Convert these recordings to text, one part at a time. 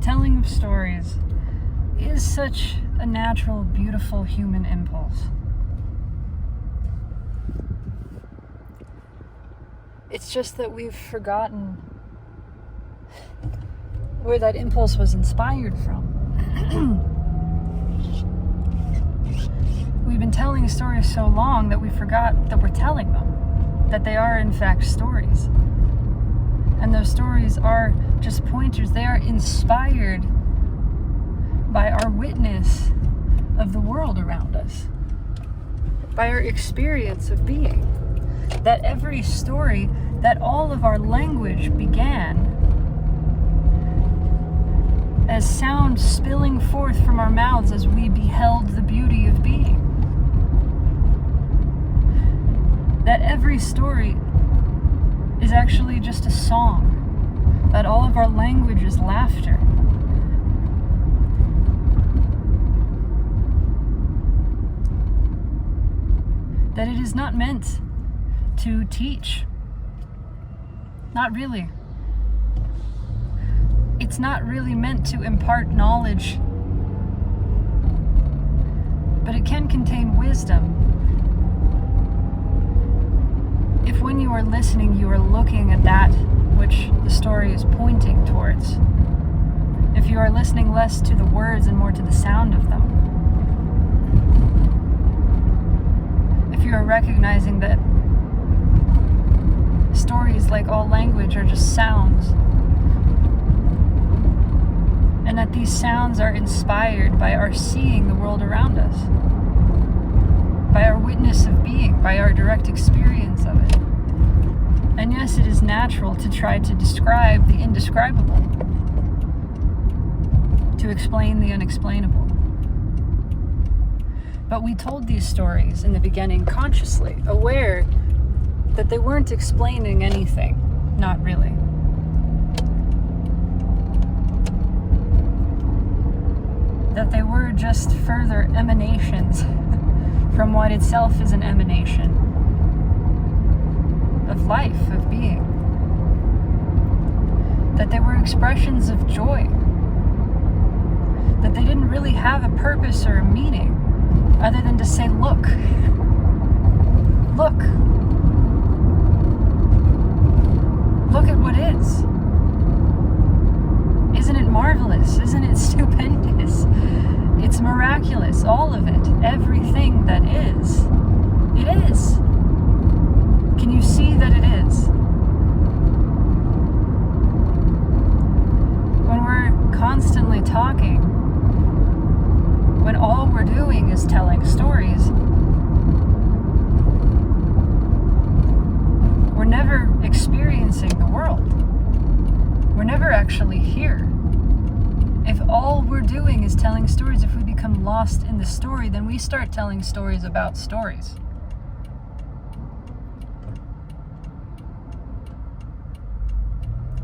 telling of stories is such a natural, beautiful human impulse. It's just that we've forgotten where that impulse was inspired from. We've been telling stories so long that we forgot that we're telling them, that they are in fact stories. And those stories are just pointers. They are inspired by our witness of the world around us, by our experience of being. That every story, that all of our language began as sound spilling forth from our mouths as we beheld the beauty of being. That every story is actually just a song, that all of our language is laughter. That it is not meant to teach. Not really. It's not really meant to impart knowledge, but it can contain wisdom. If when you are listening, you are looking at that which the story is pointing towards. If you are listening less to the words and more to the sound of them. If you are recognizing that stories, like all language, are just sounds, and that these sounds are inspired by our seeing the world around us, by our witness of being, by our direct experience of it. And yes, it is natural to try to describe the indescribable, to explain the unexplainable. But we told these stories in the beginning consciously, aware that they weren't explaining anything, not really. That they were just further emanations from what itself is an emanation of life, of being. That they were expressions of joy. That they didn't really have a purpose or a meaning other than to say, look, look at what is. Isn't it marvelous? Isn't it stupendous? It's miraculous, all of it, everything that is. It is. Can you see that it is? When we're constantly talking, when all we're doing is telling stories, we're never experiencing the world. We're never actually here. If all we're doing is telling stories, if we become lost in the story, then we start telling stories about stories.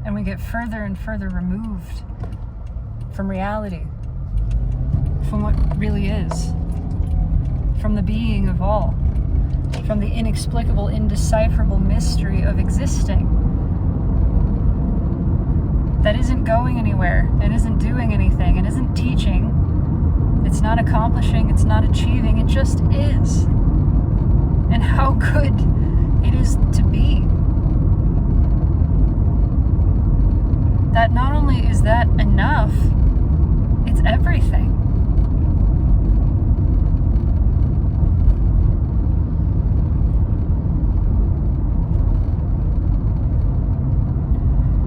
And we get further and further removed from reality, from what really is, from the being of all, from the inexplicable, indecipherable mystery of existing that isn't going anywhere, it isn't doing anything, it isn't teaching, it's not accomplishing, it's not achieving, it just is. And how good it is to be. That not only is that enough, it's everything.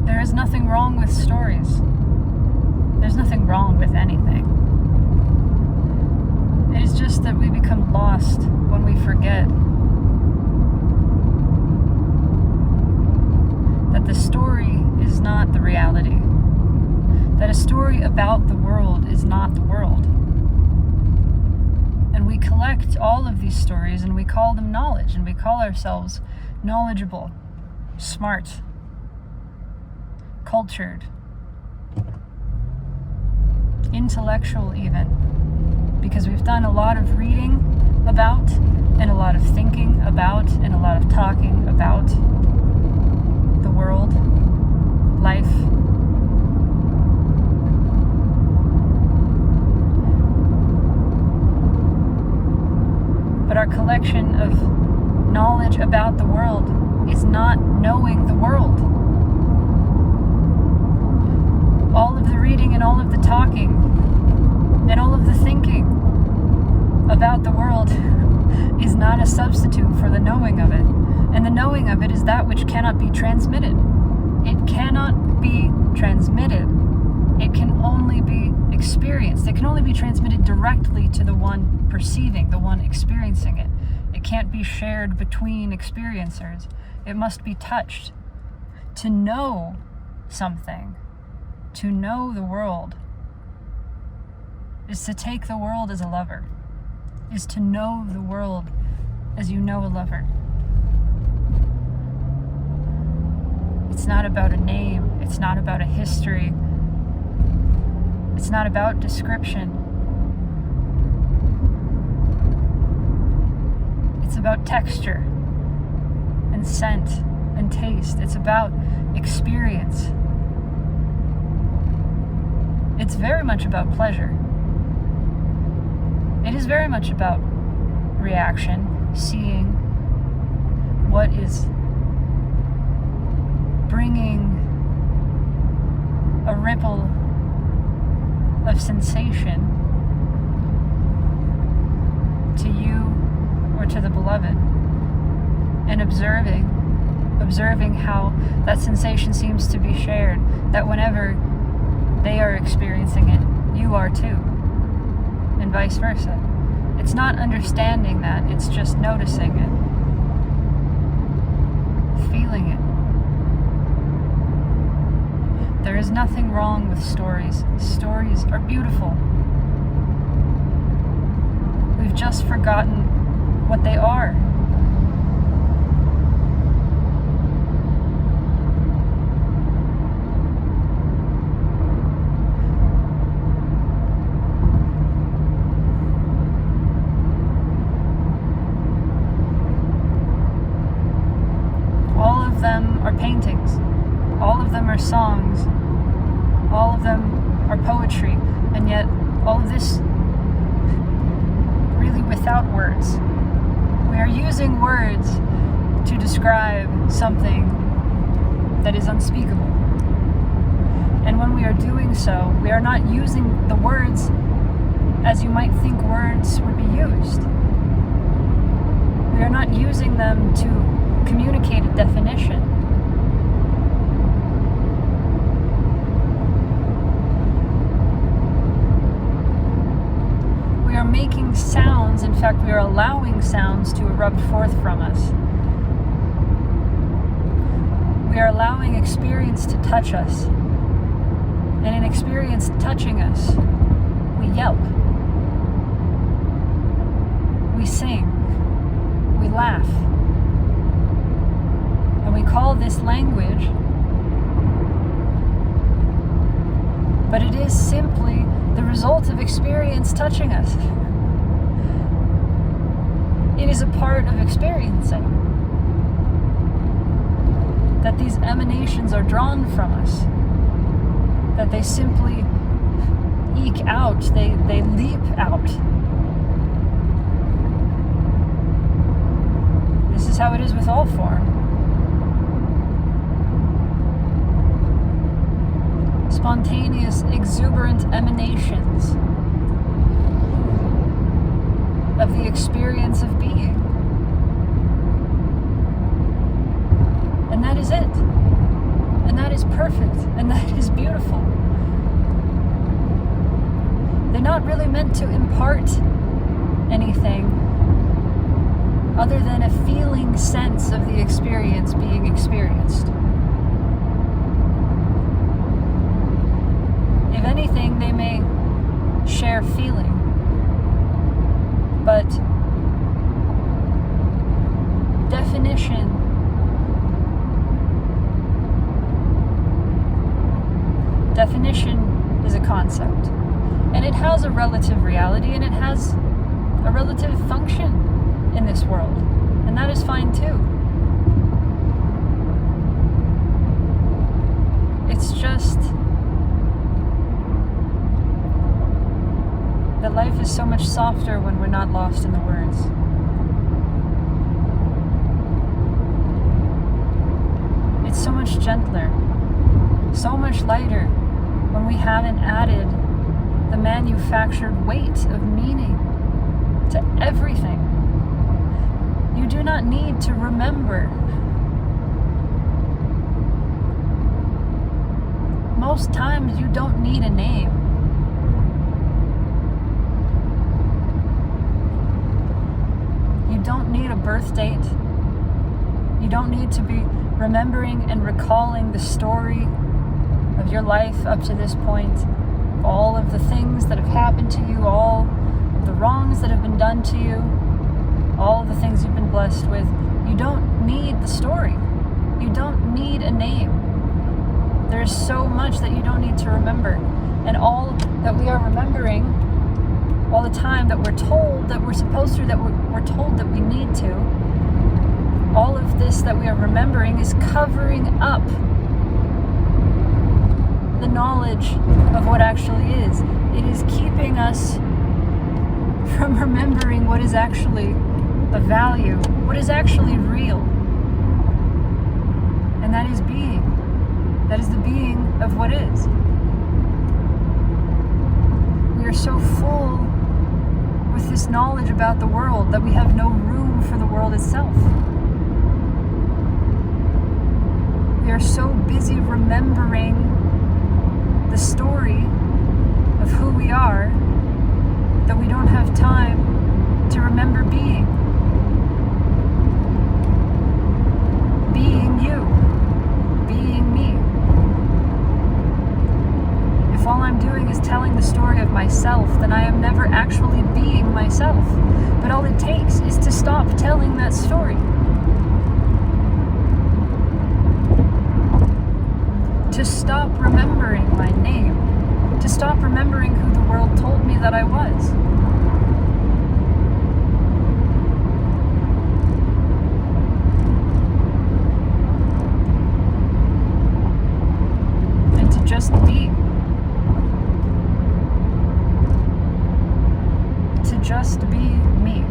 There is nothing wrong with stories. There's nothing wrong with anything. It is just that we become lost when we forget that the story is not the reality. That a story about the world is not the world. And we collect all of these stories and we call them knowledge, and we call ourselves knowledgeable, smart, cultured, intellectual even, because we've done a lot of reading about, and a lot of thinking about, and a lot of talking about the world, life, collection of knowledge about the world is not knowing the world. All of the reading and all of the talking and all of the thinking about the world is not a substitute for the knowing of it. And the knowing of it is that which cannot be transmitted. It cannot be transmitted. It can only be experienced. It can only be transmitted directly to the one perceiving, the one experiencing it. It can't be shared between experiencers. It must be touched. To know something, to know the world, is to take the world as a lover, is to know the world as you know a lover. It's not about a name. It's not about a history. It's not about description. It's about texture and scent and taste. It's about experience. It's very much about pleasure. It is very much about reaction, seeing what is bringing a ripple of sensation to you or to the beloved, and observing how that sensation seems to be shared, that whenever they are experiencing it, you are too, and vice versa. It's not understanding that, it's just noticing it, feeling it. There is nothing wrong with stories. Stories are beautiful. We've just forgotten what they are. All of them are paintings. All of them are songs. All of them are poetry. And yet, all of this really without words. We are using words to describe something that is unspeakable. And when we are doing so, we are not using the words as you might think words would be used. We are not using them to communicate a definition. We are making sounds, in fact, we are allowing sounds to erupt forth from us. We are allowing experience to touch us. And in experience touching us, we yelp. We sing. We laugh. And we call this language, but it is simply the result of experience touching us. It is a part of experiencing that these emanations are drawn from us, that they simply eke out, they leap out. This is how it is with all form. Spontaneous, exuberant emanations of the experience of being. And that is it. And that is perfect. And that is beautiful. They're not really meant to impart anything other than a feeling sense of the experience being experienced. If anything, they may share feeling, but definition is a concept, and it has a relative reality, and it has a relative function in this world, and that is fine too. It's just that life is so much softer when we're not lost in the words. much gentler, so much lighter when we haven't added the manufactured weight of meaning to everything. You do not need to remember. Most times you don't need a name. You don't need a birth date. You don't need to be remembering and recalling the story of your life up to this point, all of the things that have happened to you, all of the wrongs that have been done to you, all of the things you've been blessed with. You don't need the story. You don't need a name. There's so much that you don't need to remember. And all that we are remembering all the time that we're told that we're supposed to, that we're told that we need to, all of this that we are remembering is covering up the knowledge of what actually is. It is keeping us from remembering what is actually of value, what is actually real. And that is being. That is the being of what is. We are so full with this knowledge about the world that we have no room for the world itself. We are so busy remembering the story of who we are that we don't have time to remember being. Being you. Being me. If all I'm doing is telling the story of myself, then I am never actually being myself. But all it takes is to stop telling that story. To stop remembering my name. To stop remembering who the world told me that I was. And to just be. To just be me.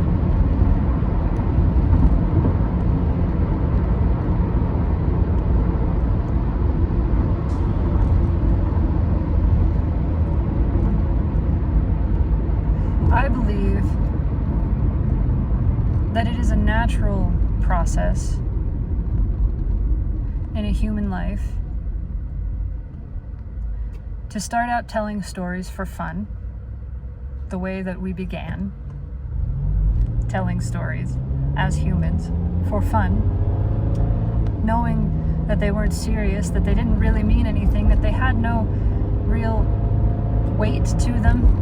I believe that it is a natural process in a human life to start out telling stories for fun, the way that we began telling stories as humans for fun, knowing that they weren't serious, that they didn't really mean anything, that they had no real weight to them.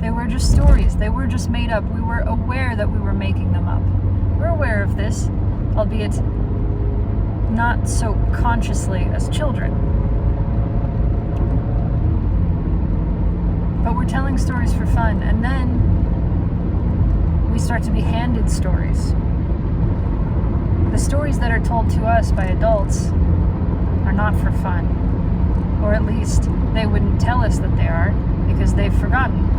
They were just stories. They were just made up. We were aware that we were making them up. We're aware of this, albeit not so consciously as children. But we're telling stories for fun, and then we start to be handed stories. The stories that are told to us by adults are not for fun. Or at least they wouldn't tell us that they are, because they've forgotten.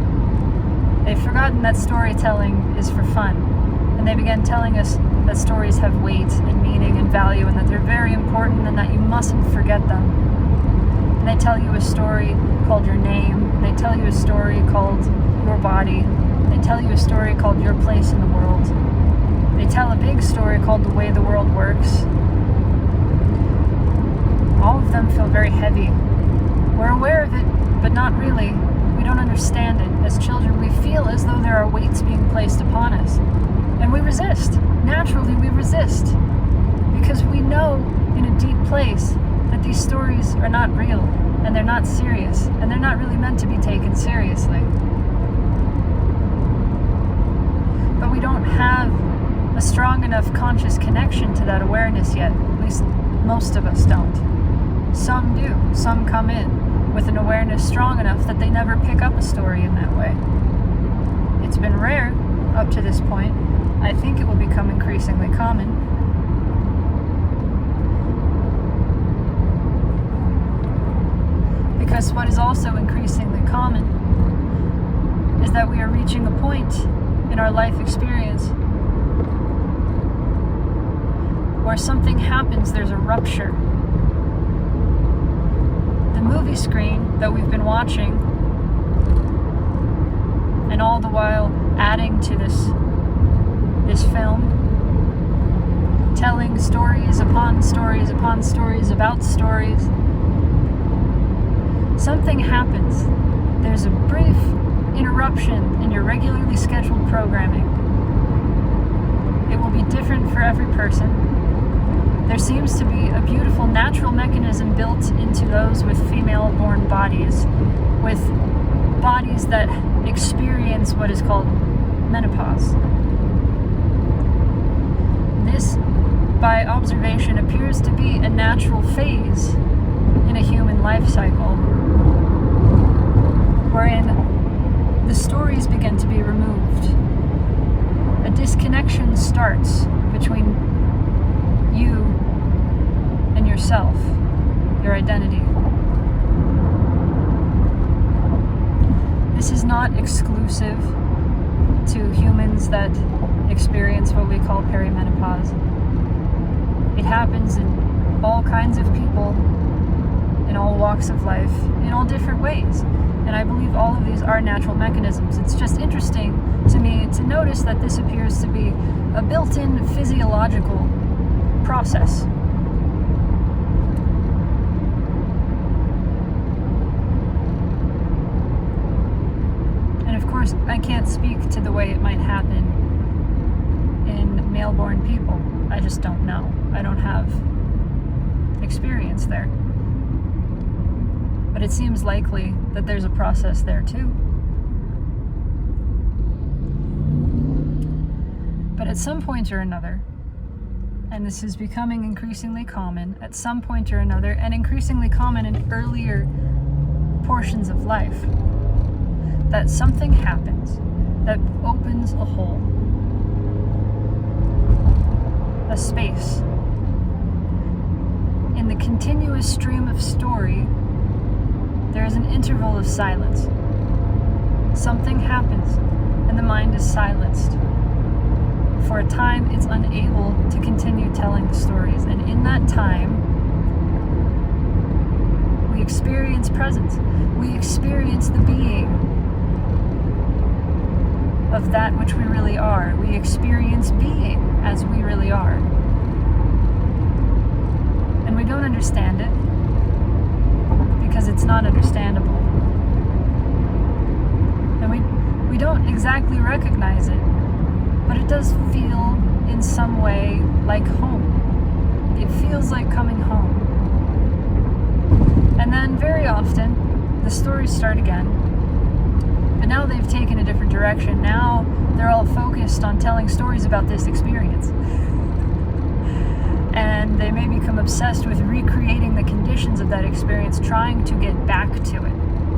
They've forgotten that storytelling is for fun. And they began telling us that stories have weight and meaning and value, and that they're very important, and that you mustn't forget them. And they tell you a story called your name. They tell you a story called your body. They tell you a story called your place in the world. They tell a big story called the way the world works. All of them feel very heavy. We're aware of it, but not really. We don't understand it. As children, we feel as though there are weights being placed upon us. And we resist. Naturally, we resist. Because we know in a deep place that these stories are not real, and they're not serious, and they're not really meant to be taken seriously. But we don't have a strong enough conscious connection to that awareness yet. At least most of us don't. Some do. Some come in with an awareness strong enough that they never pick up a story in that way. It's been rare up to this point. I think it will become increasingly common. Because what is also increasingly common is that we are reaching a point in our life experience where something happens, there's a rupture. the movie screen that we've been watching, and all the while adding to this film, telling stories upon stories upon stories about stories, something happens. There's a brief interruption in your regularly scheduled programming. It will be different for every person. There seems to be a beautiful natural mechanism built into those with female-born bodies, with bodies that experience what is called menopause. This, by observation, appears to be a natural phase in a human life cycle, wherein the stories begin to be removed. A disconnection starts between you and yourself, your identity. This is not exclusive to humans that experience what we call perimenopause. It happens in all kinds of people, in all walks of life, in all different ways. And I believe all of these are natural mechanisms. It's just interesting to me to notice that this appears to be a built-in physiological process. And of course, I can't speak to the way it might happen in male-born people. I just don't know. I don't have experience there. But it seems likely that there's a process there too. But at some point or another, and this is becoming increasingly common, at some point or another, and increasingly common in earlier portions of life, that something happens that opens a hole, a space. In the continuous stream of story, there is an interval of silence. Something happens, and the mind is silenced. For a time, it's unable to continue telling the stories, and in that time, we experience presence. We experience the being of that which we really are. We experience being as we really are. And we don't understand it, because it's not understandable. And we don't exactly recognize it, but it does feel in some way like home. It feels like coming home. And then very often, the stories start again, but now they've taken a different direction. Now they're all focused on telling stories about this experience. And they may become obsessed with recreating the conditions of that experience, trying to get back to it,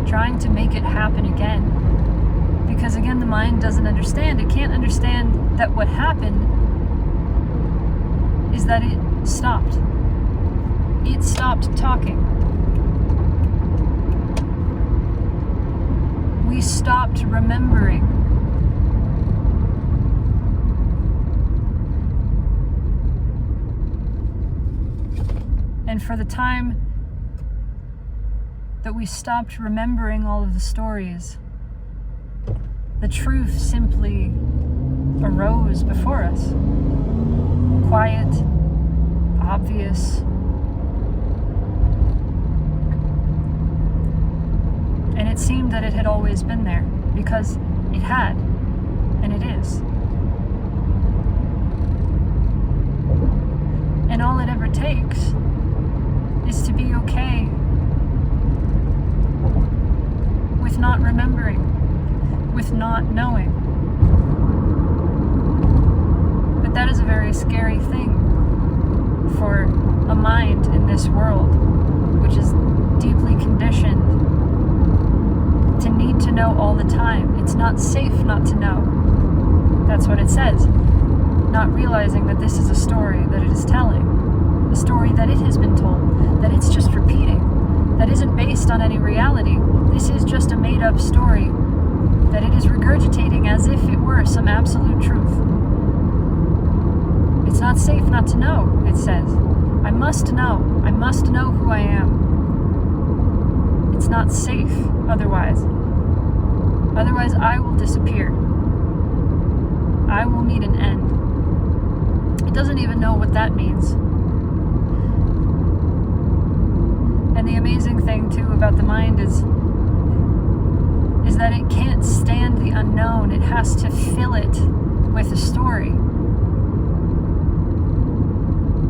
trying to make it happen again. Because again, the mind doesn't understand. It can't understand that what happened is that it stopped. It stopped talking. We stopped remembering. And for the time that we stopped remembering all of the stories, the truth simply arose before us. Quiet, obvious. And it seemed that it had always been there, because it had, and it is. And all it ever takes is to be okay with not remembering, with not knowing. But that is a very scary thing for a mind in this world, which is deeply conditioned to need to know all the time. It's not safe not to know. That's what it says. Not realizing that this is a story that it is telling, a story that it has been told, that it's just repeating, that isn't based on any reality. This is just a made-up story that it is regurgitating as if it were some absolute truth. It's not safe not to know, it says. I must know. I must know who I am. it's not safe otherwise. Otherwise, I will disappear. I will meet an end. It doesn't even know what that means. And the amazing thing, too, about the mind is that it can't stand the unknown. It has to fill it with a story.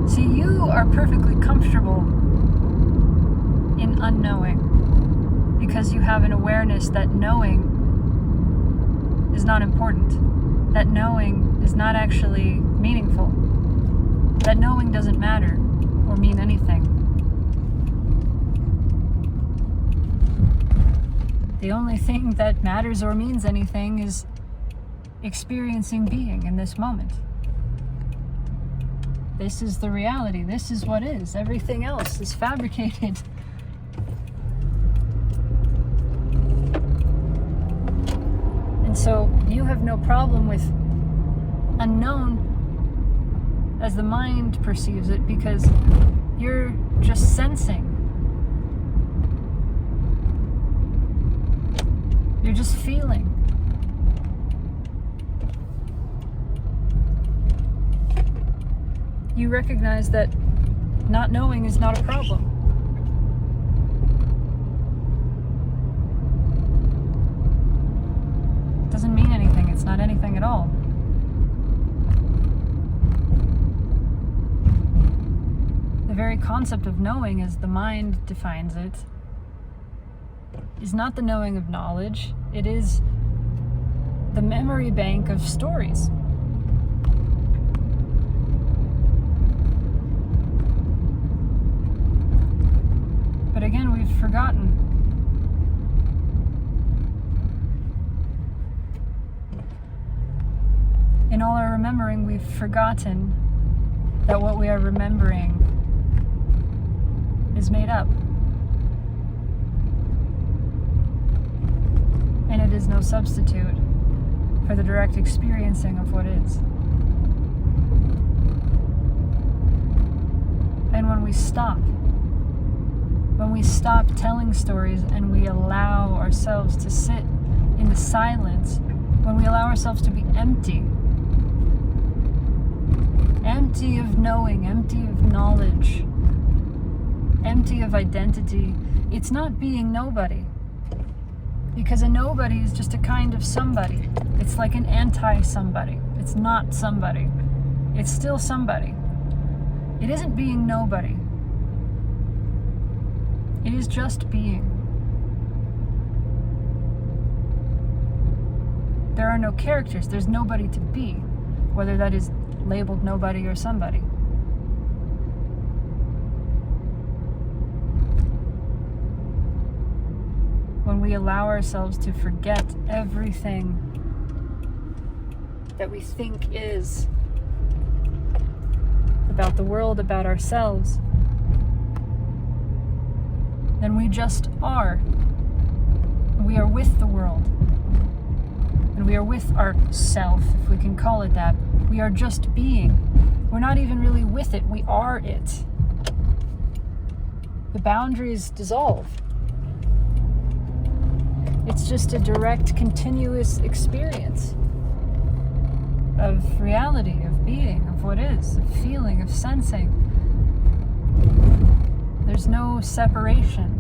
See, you are perfectly comfortable in unknowing because you have an awareness that knowing is not important, that knowing is not actually meaningful, that knowing doesn't matter or mean anything. The only thing that matters or means anything is experiencing being in this moment. This is the reality. This is what is. Everything else is fabricated. And so you have no problem with unknown as the mind perceives it because you're just sensing. You're just feeling. You recognize that not knowing is not a problem. It doesn't mean anything. It's not anything at all. The very concept of knowing, as the mind defines it, is not the knowing of knowledge. It is the memory bank of stories. But again, we've forgotten. In all our remembering, we've forgotten that what we are remembering is made up. And it is no substitute for the direct experiencing of what is. And when we stop telling stories and we allow ourselves to sit in the silence, when we allow ourselves to be empty of knowing, empty of knowledge, empty of identity, it's not being nobody. Because a nobody is just a kind of somebody. It's like an anti-somebody. It's not somebody. It's still somebody. It isn't being nobody. It is just being. There are no characters. There's nobody to be, whether that is labeled nobody or somebody. When we allow ourselves to forget everything that we think is about the world, about ourselves, then we just are. We are with the world. And we are with our self, if we can call it that. We are just being. We're not even really with it. We are it. The boundaries dissolve. It's just a direct, continuous experience of reality, of being, of what is, of feeling, of sensing. There's no separation.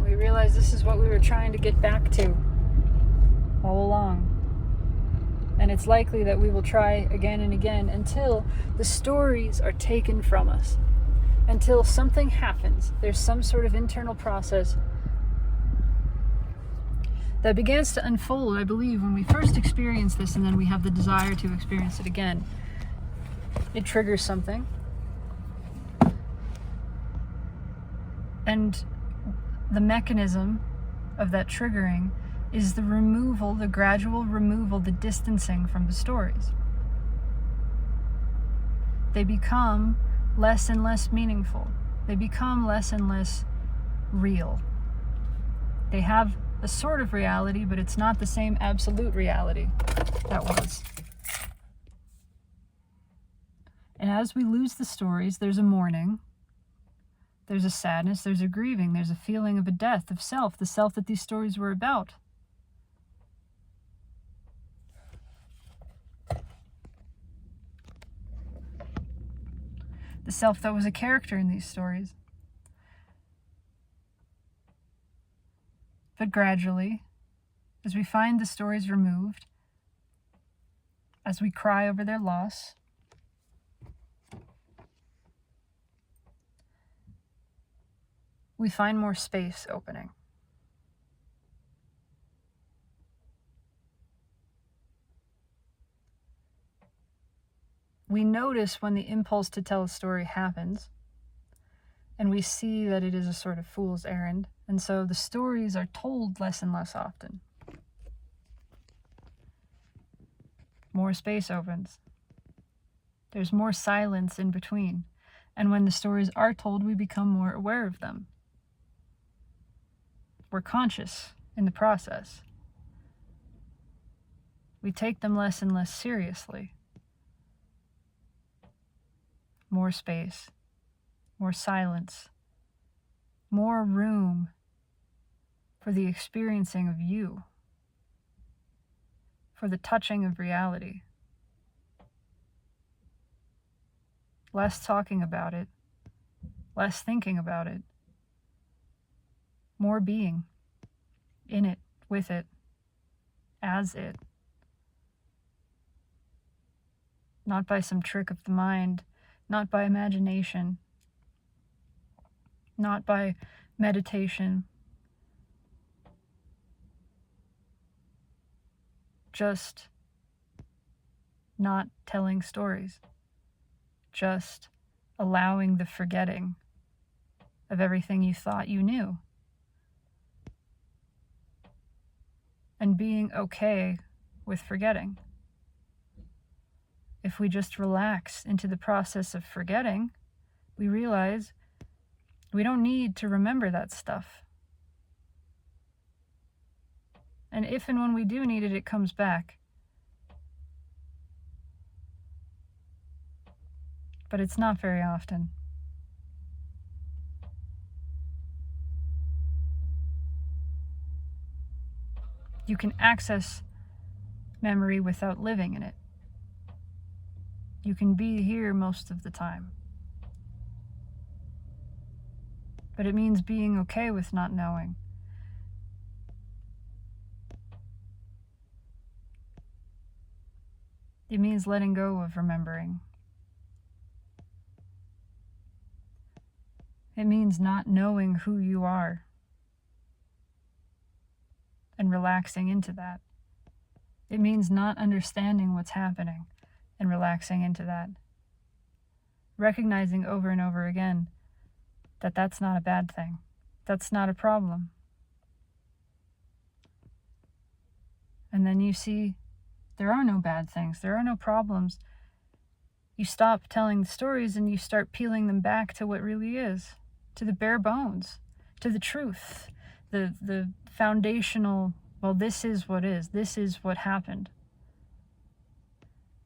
We realize this is what we were trying to get back to all along. And it's likely that we will try again and again until the stories are taken from us. Until something happens. There's some sort of internal process that begins to unfold, I believe, when we first experience this, and then we have the desire to experience it again. It triggers something. And the mechanism of that triggering is the removal, the gradual removal, the distancing from the stories. They become less and less meaningful. They become less and less real. They have a sort of reality, but it's not the same absolute reality that was. And as we lose the stories, there's a mourning, there's a sadness, there's a grieving, there's a feeling of a death of self, the self that these stories were about. The self that was a character in these stories. But gradually, as we find the stories removed, as we cry over their loss, we find more space opening. We notice when the impulse to tell a story happens, and we see that it is a sort of fool's errand, and so the stories are told less and less often. More space opens. There's more silence in between, and when the stories are told, we become more aware of them. We're conscious in the process. We take them less and less seriously. More space, more silence, more room for the experiencing of you, for the touching of reality. Less talking about it, less thinking about it, more being in it, with it, as it. Not by some trick of the mind, not by imagination, not by meditation, just not telling stories, just allowing the forgetting of everything you thought you knew, and being okay with forgetting. If we just relax into the process of forgetting, we realize we don't need to remember that stuff. And if and when we do need it, it comes back. But it's not very often. You can access memory without living in it. You can be here most of the time. But it means being okay with not knowing. It means letting go of remembering. It means not knowing who you are and relaxing into that. It means not understanding what's happening and relaxing into that. Recognizing over and over again that that's not a bad thing. That's not a problem. And then you see there are no bad things. There are no problems. You stop telling the stories and you start peeling them back to what really is, to the bare bones, to the truth, the foundational, well, this is what is. This is what happened.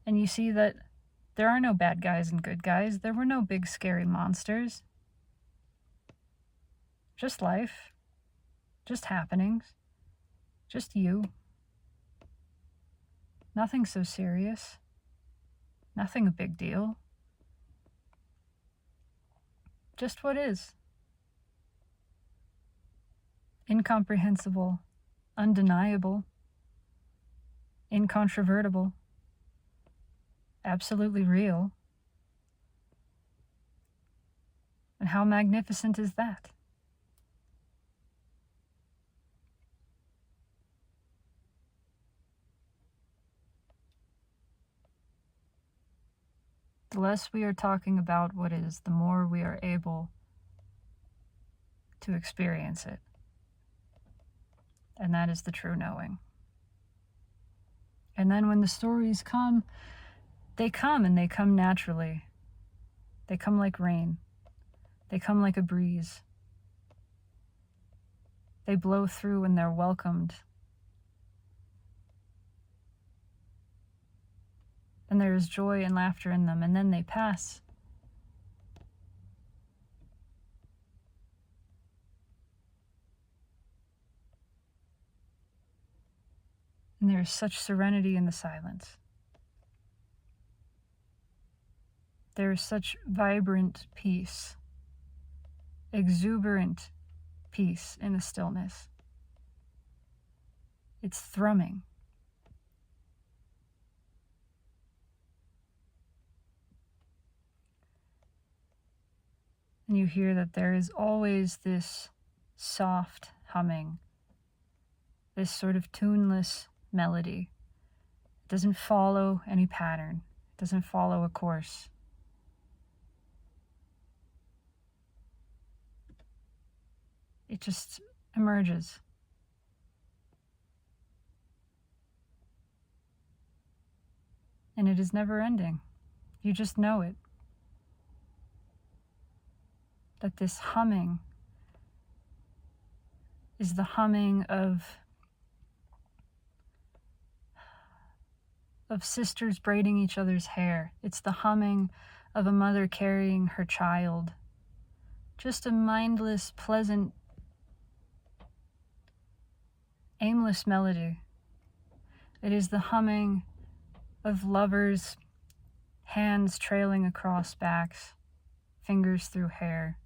And you see that there are no bad guys and good guys. There were no big scary monsters. Just life. Just happenings. Just you. Nothing so serious. Nothing a big deal. Just what is. Incomprehensible. Undeniable. Incontrovertible. Absolutely real. And how magnificent is that? The less we are talking about what is, the more we are able to experience it. And that is the true knowing. And then when the stories come, they come and they come naturally. They come like rain. They come like a breeze. They blow through and they're welcomed. And there is joy and laughter in them, and then they pass. And there is such serenity in the silence. There is such vibrant peace, exuberant peace in the stillness. It's thrumming. And you hear that there is always this soft humming, this sort of tuneless melody. It doesn't follow any pattern. It doesn't follow a course. It just emerges. And it is never ending. You just know it. That this humming is the humming of sisters braiding each other's hair. It's the humming of a mother carrying her child. Just a mindless, pleasant, aimless melody. It is the humming of lovers, hands trailing across backs, fingers through hair.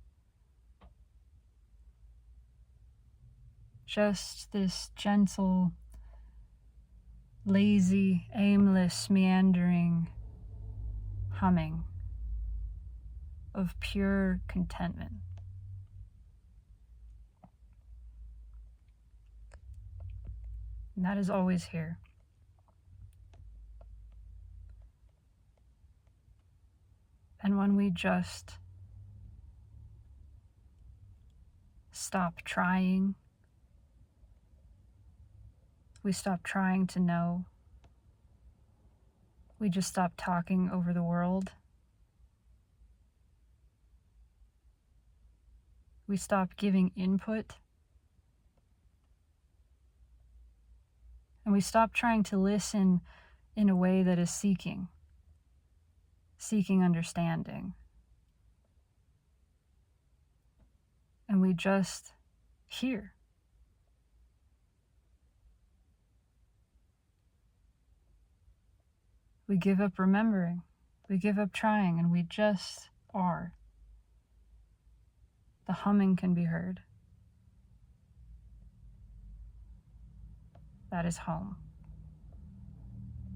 Just this gentle, lazy, aimless, meandering humming of pure contentment. And that is always here. And when we just stop trying, we stop trying to know, we just stop talking over the world, we stop giving input, and we stop trying to listen in a way that is seeking understanding. And we just hear. We give up remembering, we give up trying, and we just are. The humming can be heard. That is home.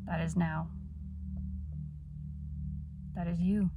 That is now. That is you.